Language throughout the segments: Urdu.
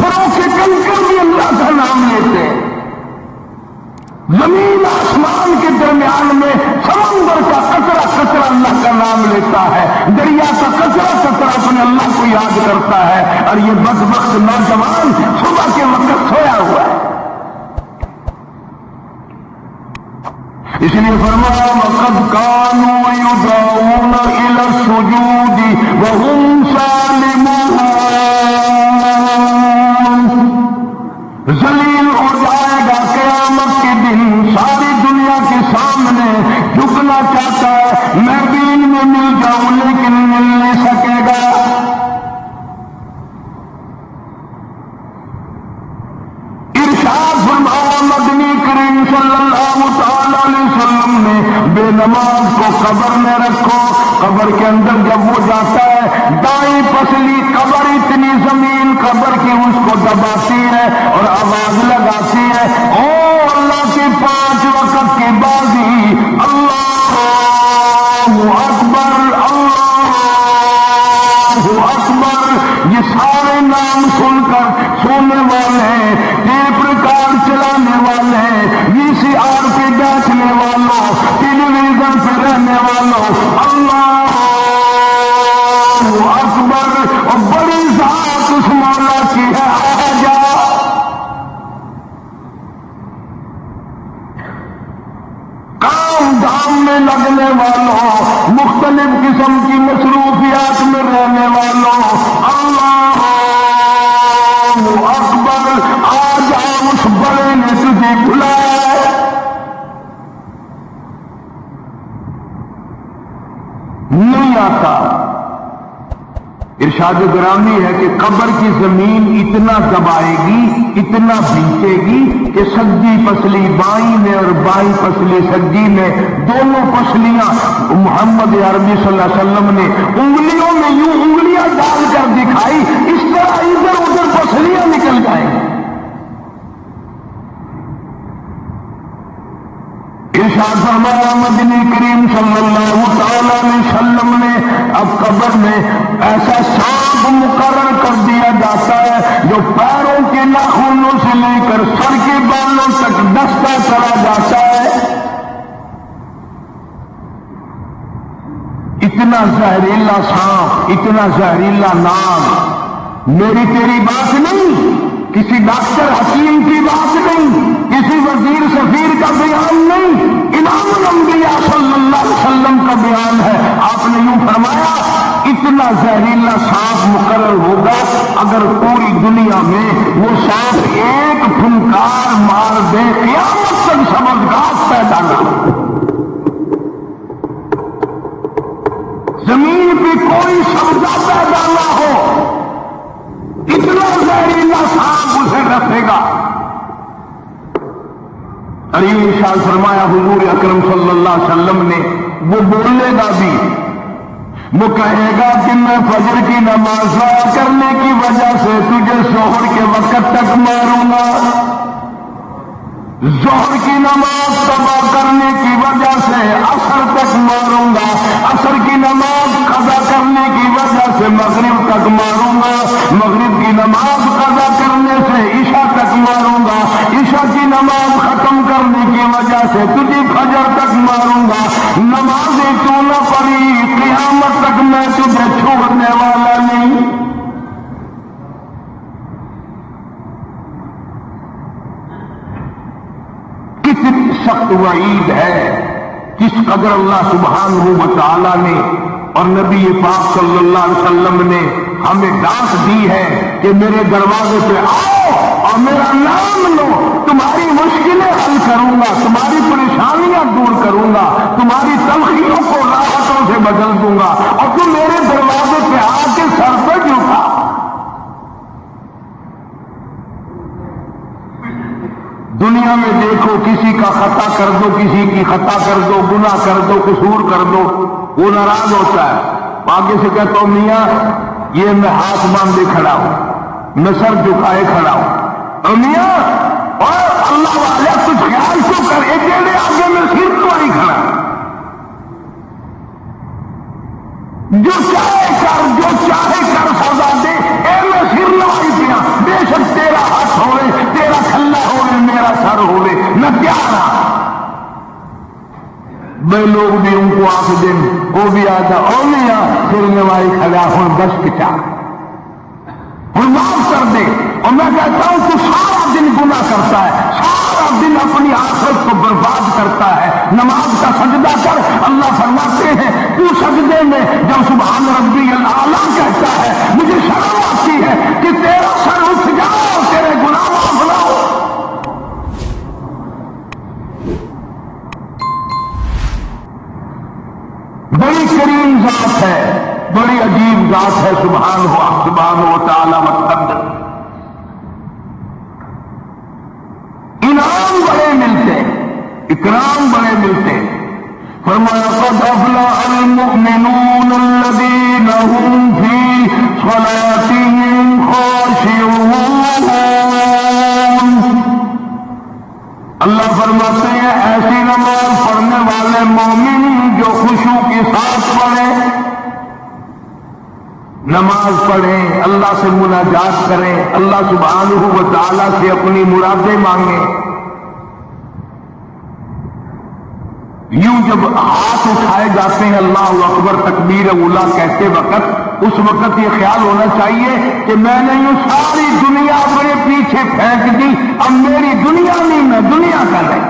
پتھروں کے کنکر بھی اللہ کا نام لیتے ہیں، زمین آسمان کے درمیان میں سمندر کا قطرہ قطرہ اللہ کا نام لیتا ہے، دریا کا قطرہ قطرہ اپنے اللہ کو یاد کرتا ہے، اور یہ بدبخت نوجوان صبح کے وقت سویا ہوا ہے۔ اس لیے فرمایا وَقَدْ كَانُوا يُدْعَوْنَ إِلَى السُّجُودِ وَهُمْ سَالِمُونَ، ذلیل ہو جائے گا قیامت کے دن، ساری دنیا کے سامنے جھکنا چاہتا ہے، میں بھی ان میں مل جاؤں لیکن مل نہیں سکے گا۔ ارشاد فرمایا مدنی کریم صلی اللہ تعالی علیہ وسلم نے، بے نماز کو قبر میں رکھو، قبر کے اندر جب وہ جاتا ہے دائیں پسلی قبر اتنی زمین قبر کی اس کو دباتی ہے اور آواز لگاتی ہے، او اللہ کی 5 وقت کی بازی، اللہ اکبر اللہ اکبر، یہ سارے نام سن کر سونے والے، ٹیپ ریکارڈ چلانے والے، وی سی آر پہ بیٹھنے والوں، ٹیلی ویژن پہ رہنے والوں، اللہ اکبر، اور بڑی ذات اس مولا کی ہے، آ جا۔ کام دھام میں لگنے والوں، مختلف قسم کی مصروفیات میں رہنے والوں، اللہ اکبر، آ جا، اس بڑے نے تجھے بلایا ہے۔ نہیں آتا۔ ارشاد گرامی ہے کہ قبر کی زمین اتنا دبائے گی، اتنا بھینچے گی کہ سجی پسلی بائیں میں اور بائیں پسلی سجی میں، دونوں پسلیاں محمد عربی صلی اللہ علیہ وسلم نے انگلیوں میں یوں انگلیاں ڈال کر دکھائی، اس طرح ادھر ادھر پسلیاں نکل جائیں گی۔ ارشاد فرمایا مدنی کریم صلی اللہ تعالی علیہ وسلم نے، اب قبر میں ایسا سانپ مقرر کر دیا جاتا ہے جو پیروں کے ناخنوں سے لے کر سر کے بالوں تک ڈستا چلا جاتا ہے۔ اتنا زہریلا سانپ، اتنا زہریلا نام، میری تیری بات نہیں، کسی ڈاکٹر حکیم کی بات نہیں، کسی وزیر سفیر کا بیان نہیں، امام الانبیاء صلی اللہ علیہ وسلم کا بیان ہے۔ آپ نے یوں فرمایا اتنا زہریلا سانپ مقرر ہوگا، اگر پوری دنیا میں وہ سانپ ایک پھنکار مار دے قیامت تک سبزگاہ پیدا نہ ہو، زمین پہ کوئی سبزہ پیدا نہ ہو، اتنا زہریلا سانپ اسے رکھے گا۔ اور یہ ارشاد فرمایا حضور اکرم صلی اللہ علیہ وسلم نے، وہ بولے گا بھی، وہ کہے گا کہ میں فجر کی نماز ضائع کرنے کی وجہ سے تجھے ظہر کے وقت تک ماروں گا، ظہر کی نماز تباہ کرنے کی وجہ سے عصر تک ماروں گا، عصر کی نماز قضا کرنے کی وجہ سے مغرب تک ماروں گا، مغرب کی نماز قضا کرنے سے عشاء تک ماروں گا، عشاء کی نماز ختم کرنے کی وجہ سے تجھے فجر تک ماروں گا، نمازیں تو نہ پڑھی قیامت تک میں تجھے چھوڑنے والا نہیں۔ کتنی سخت وعید ہے، کس قدر اللہ سبحانہ و تعالی نے اور نبی پاک صلی اللہ علیہ وسلم نے ہمیں ڈانٹ دی ہے کہ میرے دروازے پہ آؤ اور میرا نام لو، تمہاری مشکلیں حل کروں گا، تمہاری پریشانیاں دور کروں گا، تمہاری تلخیوں کو راحتوں سے بدل دوں گا، اور تم میرے دروازے پہ آ کے سر پہ جھکا۔ دنیا میں دیکھو، کسی کا خطا کر دو، کسی کی خطا کر دو، گناہ کر دو، قصور کر دو، وہ ناراض ہوتا ہے، آگے سے کہتا ہوں میاں یہ میں ہاتھ باندھے کھڑا ہوں، میں سر جھکائے کھڑا ہوں، اور میاں اور اللہ والے کچھ خیال تو کر، اکیلے آگے میں صرف تو نہیں کھڑا، جو چاہے کر سزا دے، اے میں سر نوائی دیا، بے شک بے لوگ بھی ان کو آخ دیں وہ بھی آتا او میاں پھر نوائی کھڑا ہوں بس کچا اور معاف کر دے. اور میں کہتا ہوں تو سارا دن گناہ کرتا ہے, سارا دن اپنی آخرت کو برباد کرتا ہے. نماز کا سجدہ کر. اللہ فرماتے ہیں تو سجدے میں جب سبحان ربی الاعلیٰ کہتا ہے مجھے شرم آتی ہے کہ تیرا سر اٹھ جاؤ تیرے گناہ معاف نہ ہو. بڑی کریم ذات ہے, بڑی عجیب ذات ہے سبحانہ و تعالی وتقدس. انعام بڑے ملتے, اکرام بڑے ملتے. فرمایا قد افلح المؤمنون الذین هم فی صلاتهم خاشعون. اللہ فرماتے ہیں ایسی نماز پڑھنے والے مومن جو خشوع کے ساتھ پڑھے, نماز پڑھیں, اللہ سے مناجات کریں, اللہ سبحانہ و تعالی سے اپنی مرادیں مانگیں. یوں جب ہاتھ اٹھائے جاتے ہیں اللہ اکبر تکبیر اولا کہتے وقت, اس وقت یہ خیال ہونا چاہیے کہ میں نے یوں ساری دنیا اپنے پیچھے پھینک دی, اب میری دنیا نہیں, میں دنیا کا نہیں.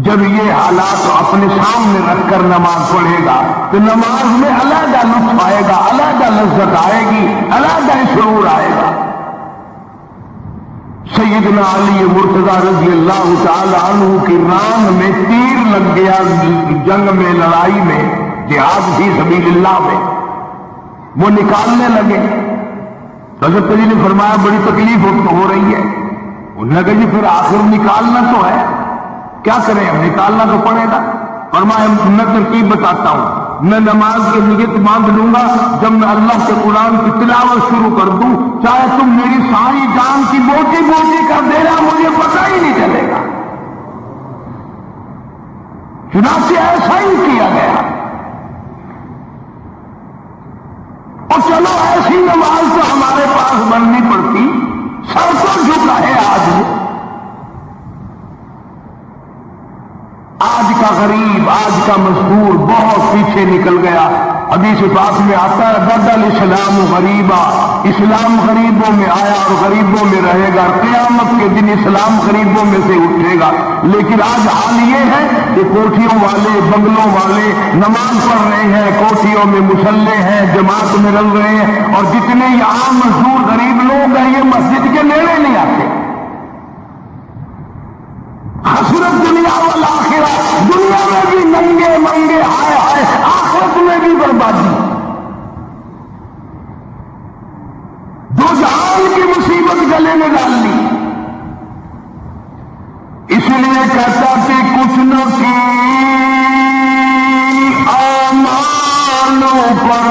جب یہ حالات اپنے سامنے رکھ کر نماز پڑھے گا تو نماز میں علیحدہ لطف آئے گا, علیحدہ لذت آئے گی, علیحدہ سرور آئے گا. سیدنا علی مرتضیٰ رضی اللہ تعالی عنہ کی ران میں تیر لگ گیا جنگ میں, لڑائی میں, جہاد فی سبیل اللہ میں. وہ نکالنے لگے تو حضرت علی نے فرمایا بڑی تکلیف ہو رہی ہے. انہوں نے کہا جی پھر آخر نکالنا تو ہے, کیا کریں ہم, نکالنا تو پڑے گا. فرمایا میں ترکیب بتاتا ہوں, میں نماز کی نیت باندھ لوں گا, جب میں اللہ کے قرآن کی تلاوت شروع کر دوں چاہے تم میری ساری جان کی بوٹی بوٹی کر دینا مجھے پتہ ہی نہیں چلے گا. چنانچہ ایسا ہی کیا گیا. اور چلو ایسی نماز تو ہمارے پاس بننی پڑتی, سر تو جھکا ہے آج کا غریب, آج کا مزدور بہت پیچھے نکل گیا. حدیث پاک میں آتا ہے بدل الاسلام غریبا, اسلام غریبوں میں آیا اور غریبوں میں رہے گا, قیامت کے دن اسلام غریبوں میں سے اٹھے گا. لیکن آج حال یہ ہے کہ کوٹھیوں والے, بنگلوں والے نماز پڑھ رہے ہیں, کوٹھیوں میں مسلح ہیں, جماعت میں رل رہے ہیں, اور جتنے یہ عام مزدور غریب لوگ ہیں یہ مسجد کے نیڑے نہیں آتے. حسرت دنیا والآخرہ, دنیا میں بھی ننگے منگے, ہائے ہائے, آخرت میں بھی بربادی. دو جہان کی مصیبت گلے میں ڈال لی. اس لیے کہتا کہ کچھ نہ کی اعمالوں پر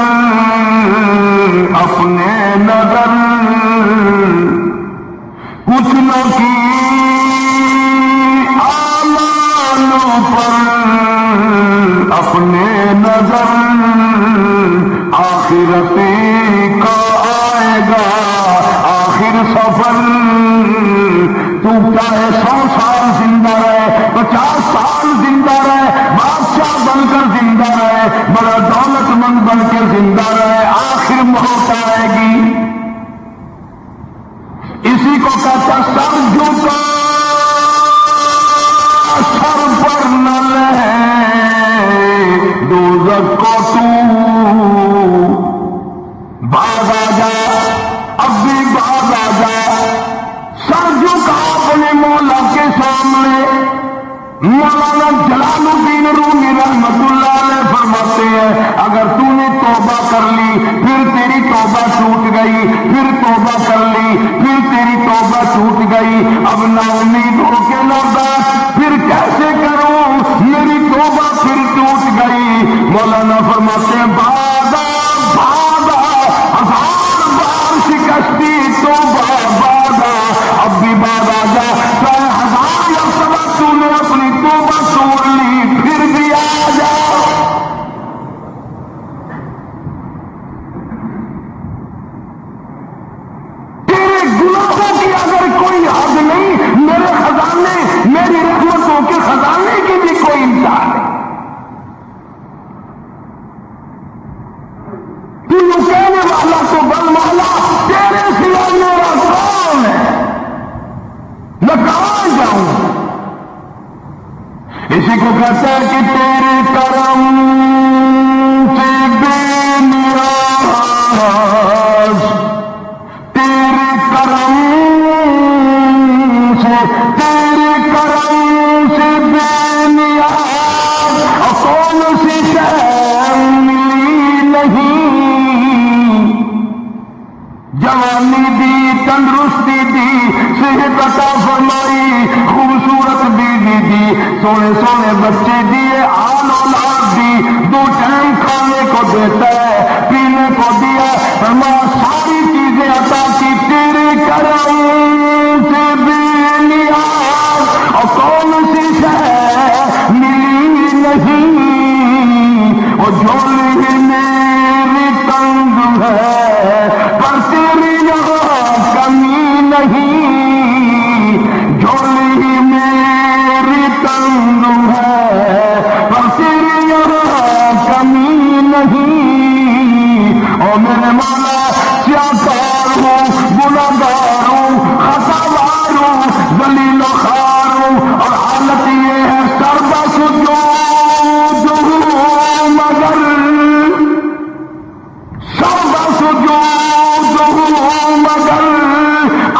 اپنے نظر, کچھ نہ کی اپنے نظر, آخرت کا آئے گا آخر سفر. تو چاہے 100 سال زندہ رہے, 50 سال زندہ رہے, بادشاہ بن کر زندہ رہے, بڑا دولت مند بن کے زندہ رہے, آخر موت آئے گی. اسی کو کہتا سر جھکا سر پر نہ لے دوزخ کو تو باز آ جا, اب بھی باز آ جا. سر جھکا اپنے مولا کے سامنے. مولانا جلال الدین رومی رحمت اللہ علیہ فرماتے ہیں اگر تو نے توبہ کر لی پھر تیری توبہ ٹوٹ گئی, پھر توبہ کر لی پھر تیری توبہ ٹوٹ گئی, اب نا امید ہو کے نہ بیٹھ, پھر کیسے کروں میری توبہ پھر ٹوٹ گئی. مولانا فرماتے ہیں بادہ بادہ 1000 بار شکستی توبہ بادہ, اب بھی بعد آ جا, چاہے 1000 یا سوا تو نے اپنی توبہ توڑ لی پھر بھی آ جا. تیرے گناہوں کی اگر کوئی حد نہیں, میرے خزانے, میری خزانے کی بھی کوئی انتہا نہیں. تو کہنے والا تو بل مولا تیرے سوا میرا کون ہے، میں کہاں جاؤں. اسی کو کہتا ہے کہ تیرے کرم سے بے نیاز، تیرے کرم سے بے نیاز، اور کون سی شے ملی نہیں. جوانی دی، تندرستی دی، صحت عطا فرمائی، خوبصورت بیوی دی، سونے سونے بچے دیے، آل اولاد دی، 2 ٹائم کھانے کو دیتا ہے، پینے کو دیا، فرمایا ساری چیزیں عطا کی، تیرے کرم سے بے نیاز، اور کون سی شے ملی نہیں. اور جھولی میری تنگ ہے پر تیری یہاں کمی نہیں. جھولی میری تنگ ہے پر تیری یہاں کمی نہیں. اور میرے مولا سیاکار ہوں، گناہگار ہوں، خطاوار ہوں، ذلیل و خوار ہوں، اور حالت یہ ہے سربا سجود ہوں، مگر سربا سجود ہوں، مگر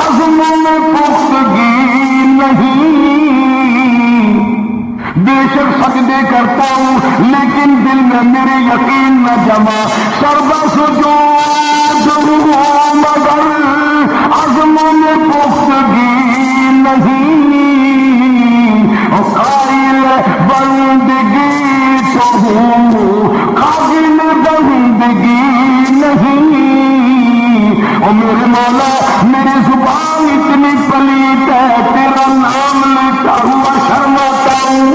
عزم میں پختگی نہیں. بے شک سجدے کرتا ہوں لیکن دل میں میرے یقین نہ جمع. سربا سجود ہوں مگر عزم میں پختگی نہیں. اور قائل بندگی تو ہوں، قابل بندگی نہیں. اور میرے مولا میری زبان اتنی پلیت ہے، تیرا نام لیتا ہوا شرماتا ہوں.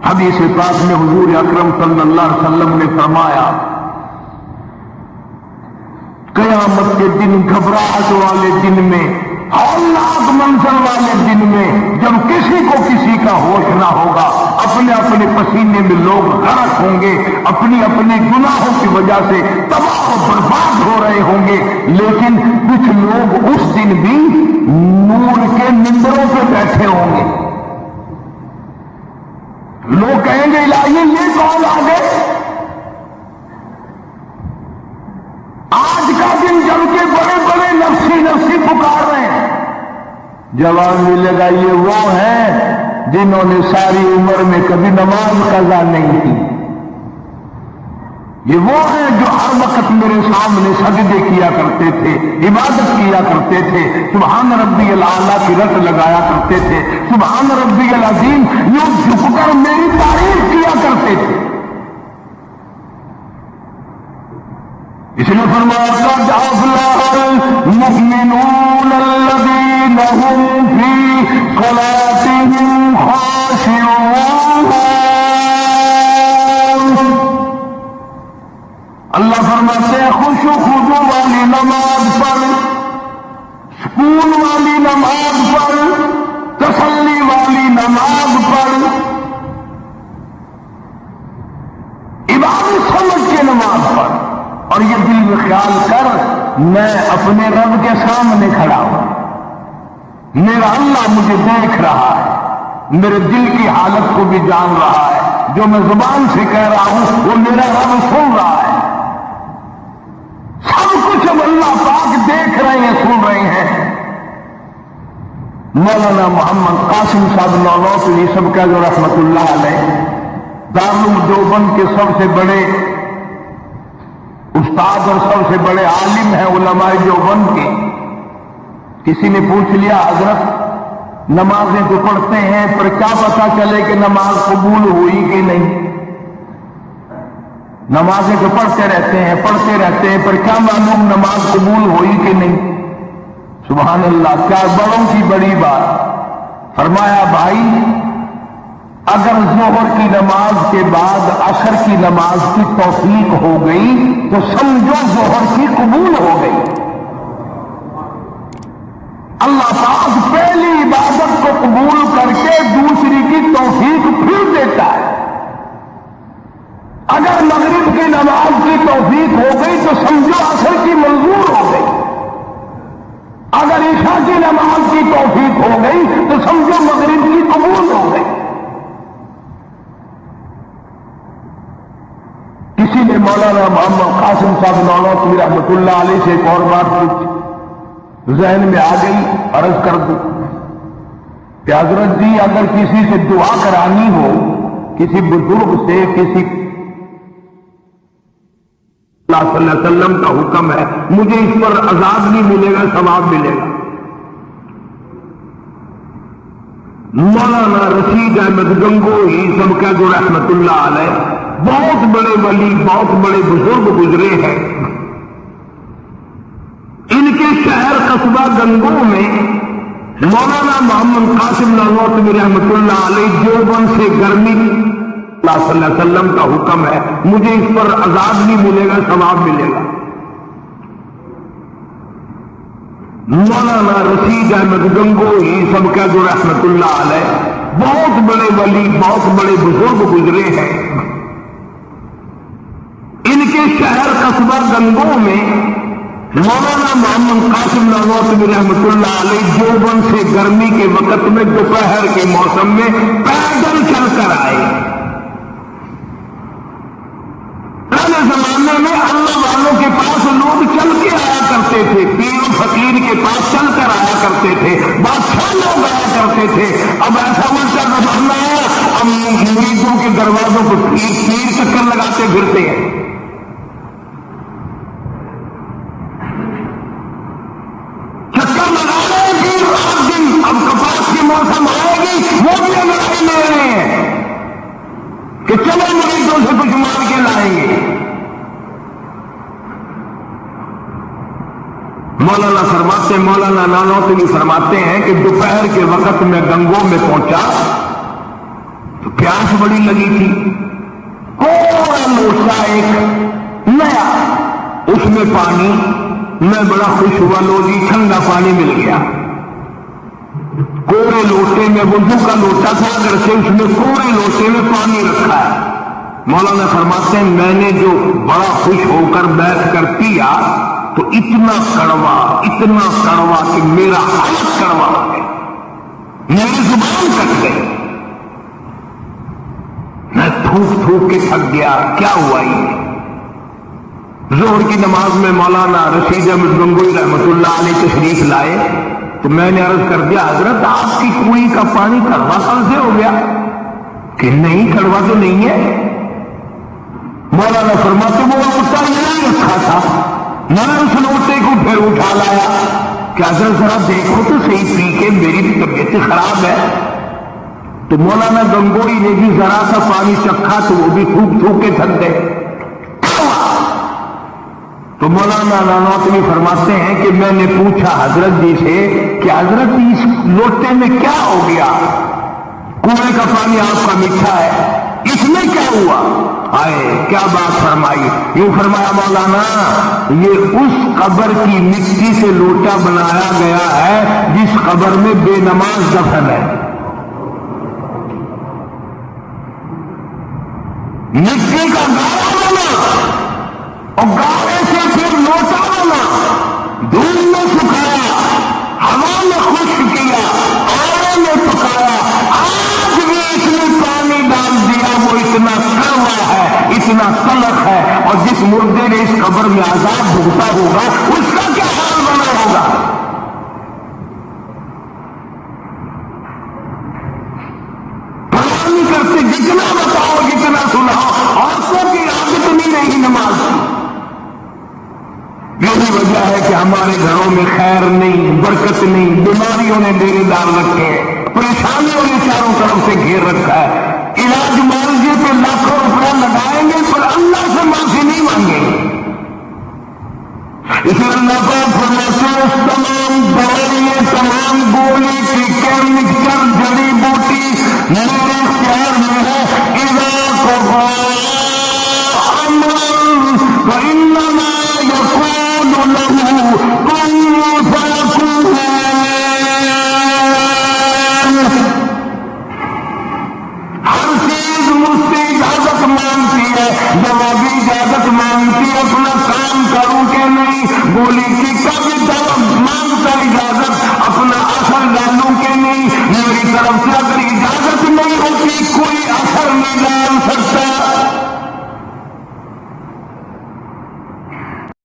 حدیث پاک میں حضور اکرم صلی اللہ علیہ وسلم نے فرمایا قیامت کے دن، گھبراہٹ والے دن میں، ہولناک منظر والے دن میں، جب کسی کو کسی کا ہوش نہ ہوگا، اپنے اپنے پسینے میں لوگ غرق ہوں گے، اپنی اپنے گناہوں کی وجہ سے تباہ و برباد ہو رہے ہوں گے، لیکن کچھ لوگ اس دن بھی نور کے ممبروں پہ بیٹھے ہوں گے. لوگ کہیں گے الہی یہ کون آ گئے؟ آج کا دن جب کے بڑے بڑے نفسی نفسی پکار رہے ہیں، جواب ملے گا یہ وہ ہیں جنہوں نے ساری عمر میں کبھی نماز قضا نہیں کی. یہ وہ ہیں جو ہر وقت میرے سامنے سجدے کیا کرتے تھے، عبادت کیا کرتے تھے، سبحان ربی الاعلیٰ کی رٹ لگایا کرتے تھے، سبحان ربی العظیم یوں جھک کر میری تعریف کیا کرتے تھے. اس نے فرمایا قد افلح المؤمنون الذین هم فی صلاتهم خاشعون. اللہ فرماتے ہیں خوش و خضوع والی نماز پر، سکون والی نماز پر، تسلی والی نماز پر، عبادت سمجھ کے نماز پر، اور یہ دل میں خیال کر میں اپنے رب کے سامنے کھڑا ہوں، میرا اللہ مجھے دیکھ رہا ہے، میرے دل کی حالت کو بھی جان رہا ہے، جو میں زبان سے کہہ رہا ہوں وہ میرا رب سن رہا ہے. سب کچھ اب اللہ پاک دیکھ رہے ہیں، سن رہے ہیں. مولانا محمد قاسم صاحب نانوتوی سب کا جو رحمت اللہ علیہ دارالعلوم دیوبند کے سب سے بڑے استاد اور سب سے بڑے عالم ہیں علماء دیوبند کے. کسی نے پوچھ لیا حضرت نمازیں تو پڑھتے ہیں پر کیا پتہ چلے کہ نماز قبول ہوئی کہ نہیں؟ نمازیں تو پڑھتے رہتے ہیں پر کیا معلوم نماز قبول ہوئی کہ نہیں؟ سبحان اللہ، کیا بڑوں کی بڑی بات. فرمایا بھائی اگر ظہر کی نماز کے بعد عصر کی نماز کی توفیق ہو گئی تو سمجھو ظہر کی قبول ہو گئی. اللہ پاک پہلی عبادت کو قبول کر کے دوسری کی توفیق پھر دیتا ہے۔ اگر مغرب کی نماز کی توفیق ہو گئی تو سمجھو عصر کی منظور ہو گئی، اگر عشاء کی نماز کی توفیق ہو گئی تو سمجھو مغرب کی قبول ہو گئی۔ کسی نے مولانا محمد قاسم صاحب نانوتوی رحمۃ اللہ علیہ سے ایک اور بات پوچھی، ذہن میں آ گئی، عرض کر دوں کہ حضرت جی اگر کسی سے دعا کرانی ہو، کسی بزرگ سے، کسی اللہ صلی اللہ علیہ وسلم کا حکم ہے، مجھے اس پر عذاب نہیں ملے گا، ثواب ملے گا۔ مولانا رشید احمد گنگوہی سب کا جو رحمت اللہ علیہ، بہت بڑے ولی، بہت بڑے بزرگ گزرے ہیں۔ ان کے شہر قصبہ گنگو میں مولانا محمد قاسم نانوتوی رحمۃ اللہ علیہ دیوبند سے گرمی، اللہ صلی اللہ علیہ وسلم کا حکم ہے، مجھے اس پر عذاب نہیں ملے گا، ثواب ملے گا۔ مولانا رشید احمد گنگوہی سب کا جو رحمت اللہ علیہ، بہت بڑے ولی، بہت بڑے بزرگ گزرے ہیں۔ ان کے شہر قصبہ گنگو میں مولانا محمد قاسم نانوتوی رحمۃ اللہ علیہ دیوبند سے گرمی کے وقت میں دوپہر کے موسم میں پیدل چل کر آئے۔ پہلے زمانے میں اللہ والوں کے پاس لوگ چل کے آیا کرتے تھے، پیر و فقیر کے پاس چل کر آیا کرتے تھے، بادشاہ لوگ آیا کرتے تھے۔ اب ایسا الٹا زمانہ ہے، اب مریدوں کے دروازوں کو پیر چکر لگاتے پھرتے ہیں۔ چکر لگا رہے ہیں پیر رات دن، اب کپاس کی موسم آئے گی، وہ بھی لڑائی لے رہے ہیں کہ چلو مریدوں سے کچھ مار کے لائیں گے۔ مولانا فرماتے، مولانا نانوتوی فرماتے ہیں کہ دوپہر کے وقت میں گنگو میں پہنچا تو پیاس بڑی لگی تھی، کوڑا لوٹا ایک نیا، اس میں پانی، میں بڑا خوش ہوا، لو جی ٹھنڈا پانی مل گیا۔ کوڑے لوٹے میں وضو کا لوٹا تھا، اگر سے اس میں کوڑے لوٹے میں پانی رکھا ہے۔ مولانا فرماتے ہیں میں نے جو بڑا خوش ہو کر بیٹھ کر پیا تو اتنا کڑوا کہ میرا حالت کڑوا ہو گیا، میری زبان کٹ گئی، میں تھوک کے تھک گیا۔ کیا ہوا یہ؟ ظہر کی نماز میں مولانا رشید احمد گنگوہی رحمۃ اللہ علیہ تشریف لائے تو میں نے عرض کر دیا، حضرت آپ کی کنویں کا پانی کڑوا کہاں سے ہو گیا؟ کہ نہیں، کڑوا تو نہیں ہے۔ مولانا فرماتے وہ لوٹا نہیں رکھا تھا، میں نے اس لوٹے کو پھر اٹھا لایا کہ حضرت ذرا دیکھو تو صحیح، پی کے میری بھی طبیعت خراب ہے۔ تو مولانا گنگوہی نے بھی ذرا سا پانی چکھا تو وہ بھی تھوک کے تھک گئے۔ تو مولانا نانوتوی فرماتے ہیں کہ میں نے پوچھا حضرت جی سے کہ حضرت اس لوٹے میں کیا ہو گیا؟ کنویں کا پانی آپ کا میٹھا ہے، اس میں کیا ہوا؟ آئے کیا بات فرمائی؟ یوں فرمایا مولانا، یہ اس قبر کی مٹی سے لوٹا بنایا گیا ہے جس قبر میں بے نماز دفن ہے۔ مٹی کا گارا بنا اور گارے سے پھر لوٹا بنا، دھول میں سکھایا، ہوا میں خشک کیا، آرے میں پکایا، آج بھی اس میں پانی ڈال دیا، وہ اتنا کڑوا ہے، اتنا تلخ ہے، اور جس مردے نے اس قبر میں عذاب بھگتا ہوگا اس کا کیا حال بنا ہوگا؟ پرواہ نہیں کرتے، جتنا بتاؤ جتنا سناؤ، عورتوں کی عادت نہیں رہی نماز کی۔ یہی وجہ ہے کہ ہمارے گھروں میں خیر نہیں، برکت نہیں، بیماریوں نے ڈیرے ڈال رکھے ہیں، پریشانیوں نے چاروں طرف سے گھیر رکھا ہے۔ علاج معالجے پہ لاکھوں روپیہ لگائیں گے پر اللہ سے معافی نہیں مانگیں گے۔ اسے اللہ کو فرماتے ہیں تمام دوائیں، تمام گولی ٹیکے مکسچر جڑی بوٹی میرے اختیار میں ہے۔ اذا قضى امرا فانما يقول له كن فيكون۔ جب ابھی اجازت مانگتی اپنا کام کروں کہ نہیں، بولی کہ